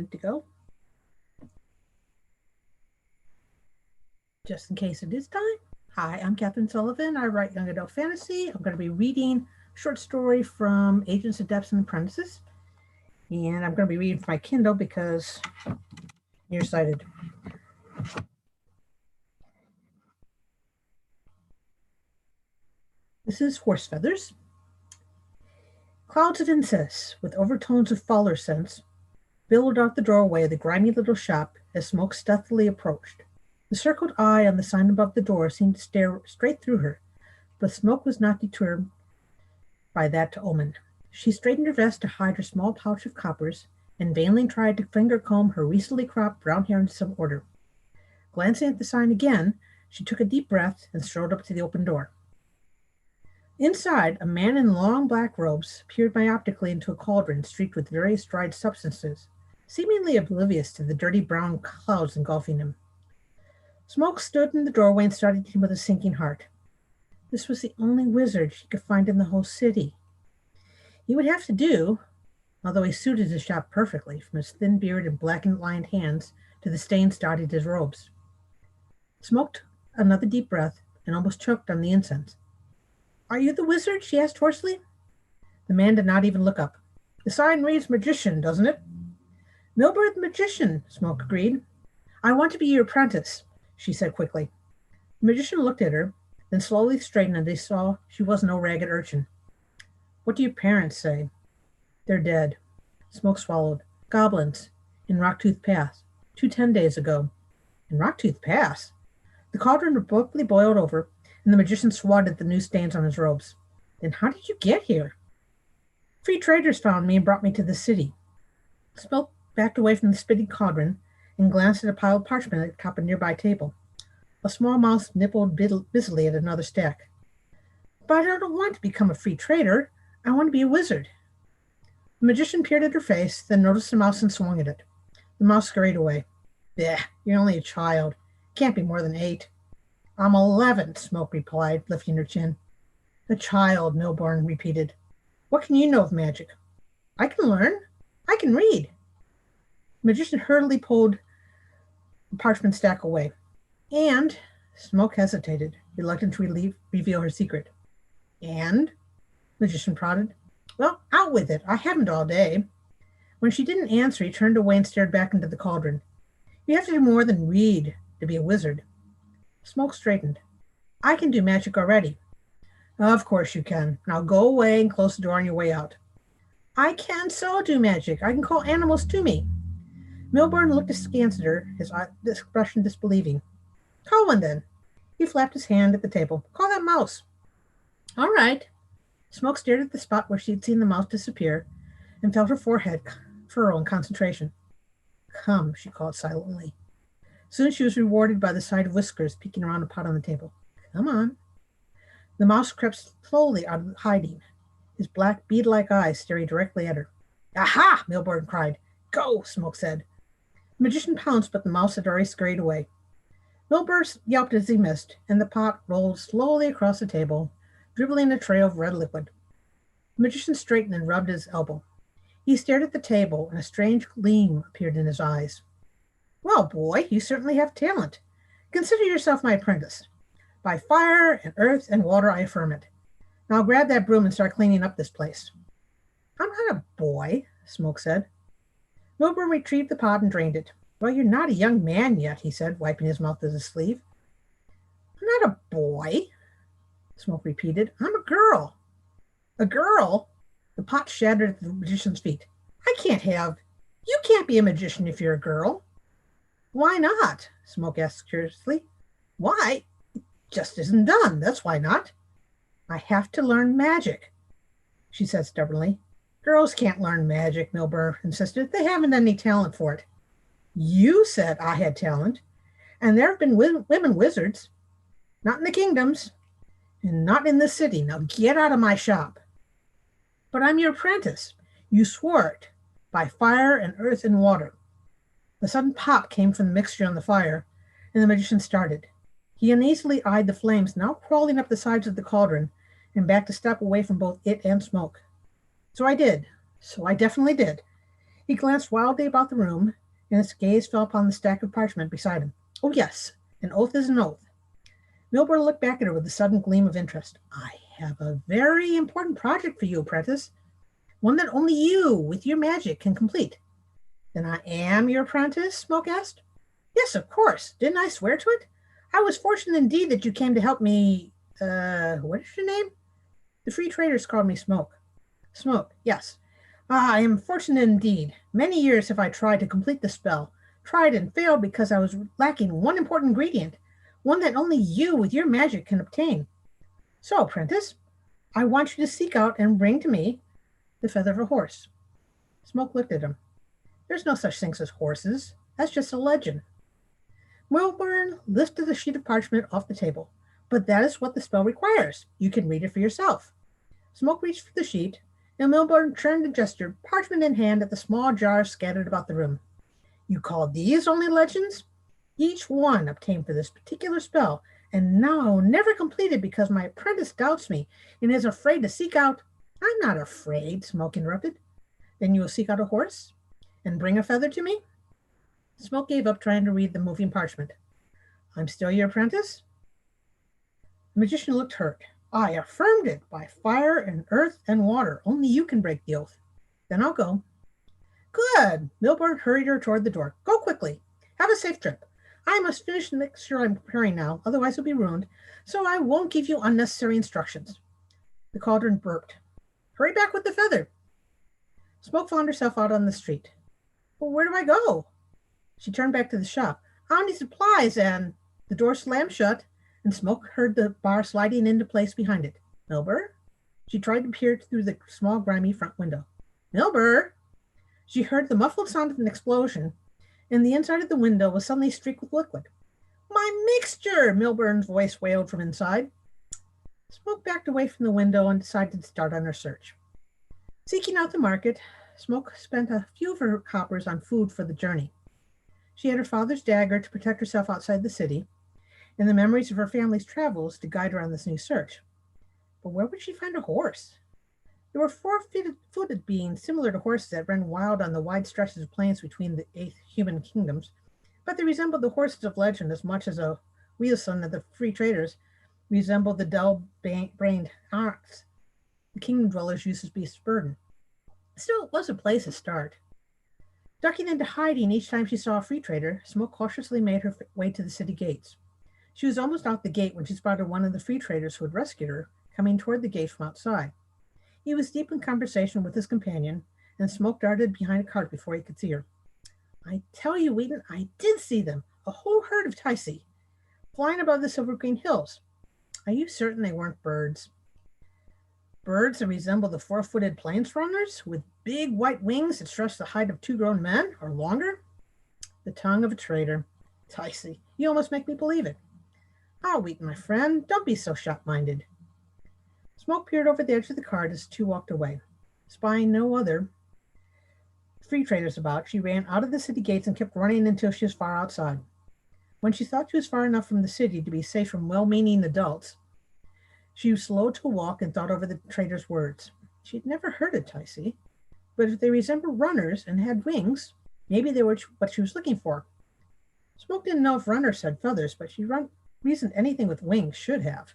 Good to go. Just in case it is time. Hi, I'm Kathryn Sullivan. I write young adult fantasy. I'm going to be reading a short story from Agents, Adepts, and Apprentices. And I'm going to be reading from my Kindle because I'm nearsighted. This is Horse Feathers. Clouds of incense with overtones of faller scents billowed out the doorway of the grimy little shop as Smoke stealthily approached. The circled eye on the sign above the door seemed to stare straight through her, but Smoke was not deterred by that omen. She straightened her vest to hide her small pouch of coppers and vainly tried to finger comb her recently cropped brown hair into some order. Glancing at the sign again, she took a deep breath and strode up to the open door. Inside, a man in long black robes peered myopically into a cauldron streaked with various dried substances, seemingly oblivious to the dirty brown clouds engulfing him. Smoke stood in the doorway and studied him with a sinking heart. This was the only wizard she could find in the whole city. He would have to do, although he suited his shop perfectly, from his thin beard and blackened lined hands to the stains dotted his robes. Smoke took another deep breath and almost choked on the incense. "Are you the wizard?" she asked hoarsely. The man did not even look up. "The sign reads magician, doesn't it?" "Milburn the magician," Smoke agreed. "I want to be your apprentice," she said quickly. The magician looked at her, then slowly straightened and they saw she was no ragged urchin. "What do your parents say?" "They're dead." Smoke swallowed. "Goblins. In Rocktooth Pass. 10 days ago." "In Rocktooth Pass?" The cauldron abruptly boiled over, and the magician swatted the new stains on his robes. "Then how did you get here?" "Free traders found me and brought me to the city." Smoke backed away from the spitting cauldron and glanced at a pile of parchment at the top of a nearby table. A small mouse nibbled busily at another stack. "But I don't want to become a free trader. I want to be a wizard." The magician peered at her face, then noticed the mouse and swung at it. The mouse scurried away. "Bleh, you're only a child. Can't be more than 8. "I'm 11, Smoke replied, lifting her chin. "A child," Milburn repeated. "What can you know of magic?" "I can learn. I can read." The magician hurriedly pulled the parchment stack away. "And," Smoke hesitated, reluctant to reveal her secret. "And?" the magician prodded. "Well, out with it. I haven't all day." When she didn't answer, he turned away and stared back into the cauldron. "You have to do more than read to be a wizard." Smoke straightened. "I can do magic already." "Of course you can. Now go away and close the door on your way out." "I can so do magic. I can call animals to me." Milburn looked askance at her, his expression disbelieving. "Call one then." He flapped his hand at the table. "Call that mouse." "All right." Smoke stared at the spot where she had seen the mouse disappear and felt her forehead furrow in concentration. "Come," she called silently. Soon she was rewarded by the sight of Whiskers peeking around a pot on the table. "Come on." The mouse crept slowly out of hiding, his black bead-like eyes staring directly at her. "Aha!" Milburn cried. "Go," Smoke said. The magician pounced, but the mouse had already scurried away. Milburn yelped as he missed, and the pot rolled slowly across the table, dribbling a trail of red liquid. The magician straightened and rubbed his elbow. He stared at the table, and a strange gleam appeared in his eyes. "Well, boy, you certainly have talent. Consider yourself my apprentice. By fire and earth and water, I affirm it. Now grab that broom and start cleaning up this place." "I'm not a boy," Smoke said. Milburn retrieved the pot and drained it. "Well, you're not a young man yet," he said, wiping his mouth with his sleeve. "I'm not a boy," Smoke repeated. "I'm a girl." "A girl?" The pot shattered at the magician's feet. You can't be a magician if you're a girl." "Why not?" Smoke asked curiously. "Why? It just isn't done. That's why not." "I have to learn magic," she said stubbornly. "Girls can't learn magic," Milburn insisted. "They haven't any talent for it." "You said I had talent, and there have been women wizards. Not in the kingdoms, and not in this city. Now get out of my shop." "But I'm your apprentice. You swore it. By fire and earth and water." A sudden pop came from the mixture on the fire, and the magician started. He uneasily eyed the flames now crawling up the sides of the cauldron and backed a step away from both it and Smoke. So I definitely did. He glanced wildly about the room, and his gaze fell upon the stack of parchment beside him. Oh, yes, an oath is an oath. Milburn looked back at her with a sudden gleam of interest. I have a very important project for you, apprentice. One that only you, with your magic, can complete. Then I am your apprentice? Smoke asked. Yes, of course. Didn't I swear to it? I was fortunate indeed that you came to help me. What is your name? The free traders called me Smoke. Smoke, yes. I am fortunate indeed. Many years have I tried to complete the spell, tried and failed because I was lacking one important ingredient, one that only you with your magic can obtain. So, apprentice, I want you to seek out and bring to me the feather of a horse. Smoke looked at him. There's no such things as horses. That's just a legend. Milburn lifted the sheet of parchment off the table. But that is what the spell requires. You can read it for yourself. Smoke reached for the sheet, and Milburn turned and gestured, parchment in hand, at the small jars scattered about the room. You call these only legends? Each one obtained for this particular spell, and now never completed because my apprentice doubts me and is afraid to seek out. I'm not afraid, Smoke interrupted. Then you will seek out a horse and bring a feather to me? Smoke gave up trying to read the moving parchment. I'm still your apprentice? The magician looked hurt. I affirmed it by fire and earth and water. Only you can break the oath. Then I'll go. Good. Milburn hurried her toward the door. Go quickly. Have a safe trip. I must finish the mixture I'm preparing now, otherwise it'll be ruined, so I won't give you unnecessary instructions. The cauldron burped. Hurry back with the feather. Smoke found herself out on the street. Well, where do I go? She turned back to the shop. How many supplies? And the door slammed shut, and Smoke heard the bar sliding into place behind it. Milburn? She tried to peer through the small, grimy front window. Milburn! She heard the muffled sound of an explosion, and the inside of the window was suddenly streaked with liquid. My mixture! Milburn's voice wailed from inside. Smoke backed away from the window and decided to start on her search. Seeking out the market, Smoke spent a few of her coppers on food for the journey. She had her father's dagger to protect herself outside the city, and the memories of her family's travels to guide her on this new search. But where would she find a horse? There were four-footed beings similar to horses that ran wild on the wide stretches of plains between the 8 human kingdoms, but they resembled the horses of legend as much as a wheelson of the free traders resembled the dull-brained ox the kingdom dwellers used as beasts of burden. Still, it was a place to start. Ducking into hiding each time she saw a free trader, Smoke cautiously made her way to the city gates. She was almost out the gate when she spotted one of the free traders who had rescued her, coming toward the gate from outside. He was deep in conversation with his companion, and Smoke darted behind a cart before he could see her. I tell you, Wheaton, I did see them, a whole herd of Ticey, flying above the silver green hills. Are you certain they weren't birds? Birds that resemble the 4-footed plains runners, with big white wings that stretch the height of 2 grown men, or longer? The tongue of a traitor. Ticey, you almost make me believe it. Ah, Wheaton, my friend, don't be so sharp-minded. Smoke peered over the edge of the cart as the two walked away. Spying no other free traders about, she ran out of the city gates and kept running until she was far outside. When she thought she was far enough from the city to be safe from well-meaning adults, she slowed to a walk and thought over the trader's words. She'd never heard of Ticey, but if they resembled runners and had wings, maybe they were what she was looking for. Smoke didn't know if runners had feathers, but she reasoned anything with wings should have.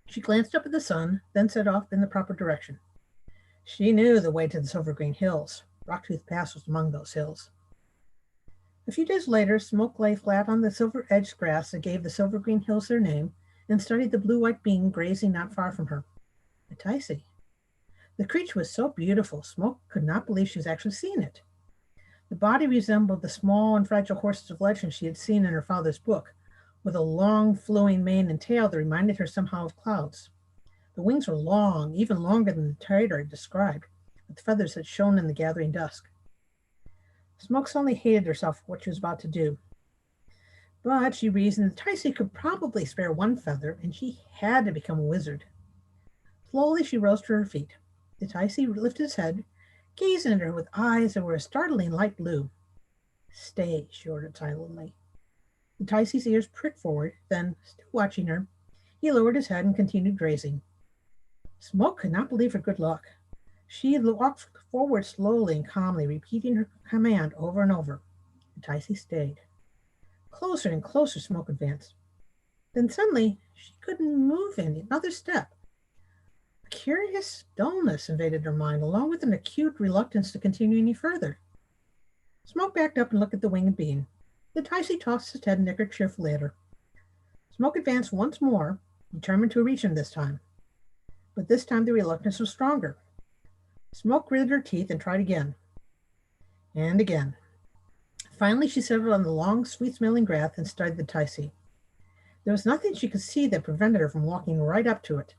She glanced up at the sun, then set off in the proper direction. She knew the way to the Silver Green Hills. Rocktooth Pass was among those hills. A few days later, Smoke lay flat on the silver-edged grass that gave the Silver Green Hills their name, and studied the blue-white being grazing not far from her. A Ticey. The creature was so beautiful, Smoke could not believe she was actually seeing it. The body resembled the small and fragile horses of legend she had seen in her father's book, with a long, flowing mane and tail that reminded her somehow of clouds. The wings were long, even longer than the trader had described, with feathers that shone in the gathering dusk. Smoke suddenly hated herself for what she was about to do. But she reasoned that Ticey could probably spare one feather, and she had to become a wizard. Slowly she rose to her feet. The Ticey lifted his head, gazing at her with eyes that were a startling light blue. Stay, she ordered silently. The Ticey's ears pricked forward, then, still watching her, he lowered his head and continued grazing. Smoke could not believe her good luck. She walked forward slowly and calmly, repeating her command over and over. Ticey stayed. Closer and closer Smoke advanced. Then suddenly she couldn't move another step. A curious dullness invaded her mind, along with an acute reluctance to continue any further. Smoke backed up and looked at the winged being. The Ticey tossed his head and nickered cheerfully at her. Smoke advanced once more, determined to reach him this time. But this time the reluctance was stronger. Smoke gritted her teeth and tried again. And again. Finally, she settled on the long, sweet-smelling grass and studied the Ticey. There was nothing she could see that prevented her from walking right up to it,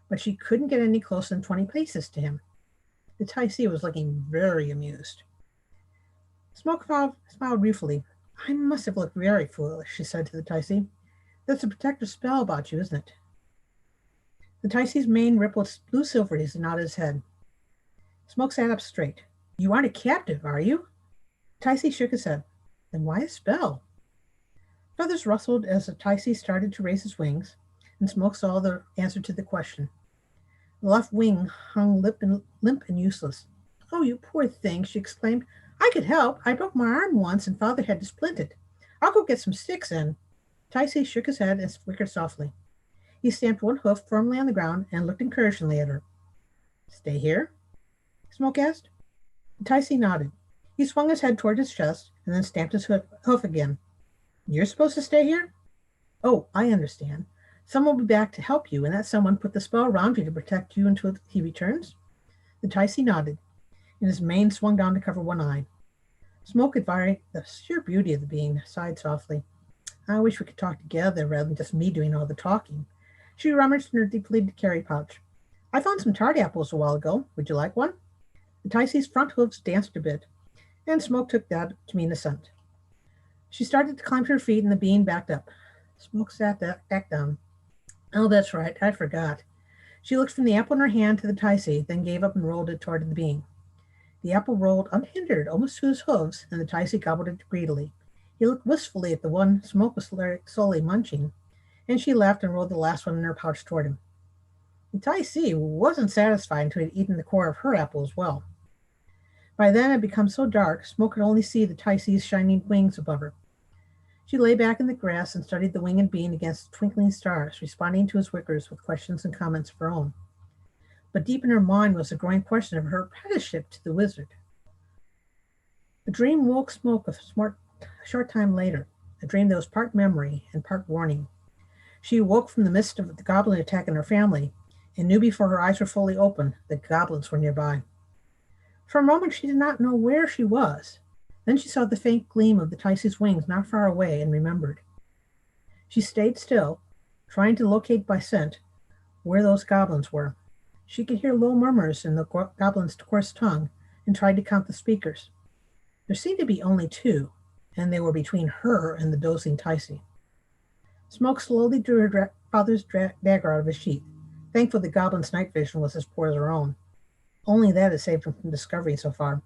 but she couldn't get any closer than 20 paces to him. The Ticey was looking very amused. Smoke smiled ruefully. I must have looked very foolish, she said to the Ticey. There's a protective spell about you, isn't it? The Ticey's mane rippled blue-silvery as he nodded his head. Smoke sat up straight. You aren't a captive, are you? Ticey shook his head. Then why a spell? Feathers rustled as the Ticey started to raise his wings, and Smoke saw the answer to the question. The left wing hung limp and useless. Oh, you poor thing, she exclaimed. I could help. I broke my arm once and Father had to splint it. I'll go get some sticks and... Ticey shook his head and flickered softly. He stamped one hoof firmly on the ground and looked encouragingly at her. Stay here? Smoke asked. Ticey nodded. He swung his head toward his chest and then stamped his hoof again. You're supposed to stay here? Oh, I understand. Someone will be back to help you, and that someone put the spell around you to protect you until he returns? The Ticey nodded, and his mane swung down to cover one eye. Smoke admired the sheer beauty of the being, sighed softly. I wish we could talk together rather than just me doing all the talking. She rummaged in her depleted carry pouch. I found some tart apples a while ago. Would you like one? The Ticey's front hooves danced a bit, and Smoke took that to mean assent. She started to climb to her feet, and the being backed up. Smoke sat back down. Oh, that's right. I forgot. She looked from the apple in her hand to the Ticey, then gave up and rolled it toward the being. The apple rolled unhindered, almost to his hooves, and the Ticey gobbled it greedily. He looked wistfully at the one Smoke was slowly munching, and she laughed and rolled the last one in her pouch toward him. The Ticey wasn't satisfied until he had eaten the core of her apple as well. By then it had become so dark, Smoke could only see the Ticey's shining wings above her. She lay back in the grass and studied the winged being against the twinkling stars, responding to his whickers with questions and comments of her own. But deep in her mind was the growing question of her apprenticeship to the wizard. The dream woke Smoke a short time later, a dream that was part memory and part warning. She awoke from the midst of the goblin attack on her family and knew before her eyes were fully open that goblins were nearby. For a moment she did not know where she was. Then she saw the faint gleam of the Ticey's wings not far away and remembered. She stayed still, trying to locate by scent where those goblins were. She could hear low murmurs in the goblin's coarse tongue and tried to count the speakers. There seemed to be only two, and they were between her and the dozing Ticey. Smoke slowly drew her father's dagger out of his sheath, thankful the goblin's night vision was as poor as her own. Only that had saved him from discovery so far.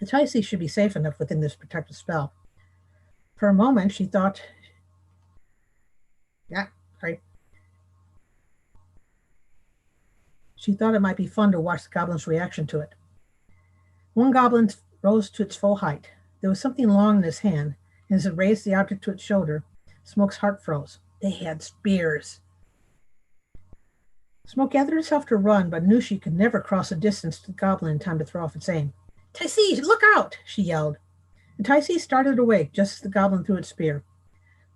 The Ticey should be safe enough within this protective spell. For a moment, she thought... She thought it might be fun to watch the goblin's reaction to it. One goblin rose to its full height. There was something long in his hand, and as it raised the object to its shoulder, Smoke's heart froze. They had spears. Smoke gathered herself to run, but knew she could never cross a distance to the goblin in time to throw off its aim. Ticey, look out! She yelled. The Ticey started awake just as the goblin threw its spear.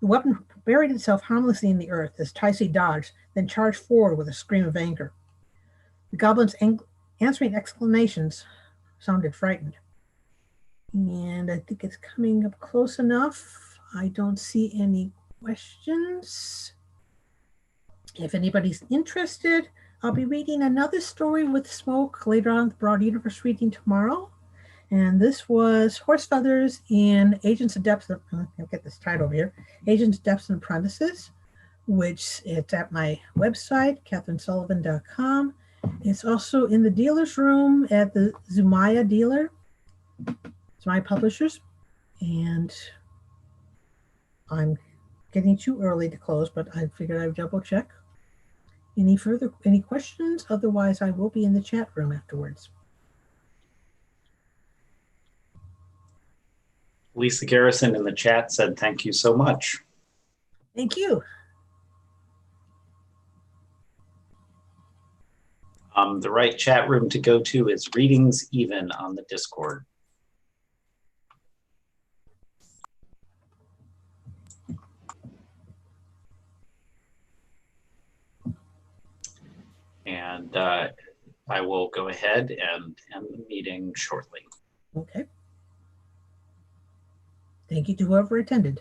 The weapon buried itself harmlessly in the earth as Ticey dodged, then charged forward with a scream of anger. The goblin's answering exclamations sounded frightened. And I think it's coming up close enough. I don't see any questions. If anybody's interested, I'll be reading another story with Smoke later on at the Broad Universe reading tomorrow. And this was Horse Feathers in Agents of Depths. I'll get this title over here. Agents of Depths and Apprentices, which it's at my website, KathrynSullivan.com. It's also in the dealer's room at the Zumaya dealer. It's my publishers. And I'm getting too early to close, but I figured I'd double check. Any questions? Otherwise, I will be in the chat room afterwards. Lisa Garrison in the chat said, thank you so much. Thank you. The right chat room to go to is Readings Even on the Discord. And I will go ahead and end the meeting shortly. Okay. Thank you to whoever attended.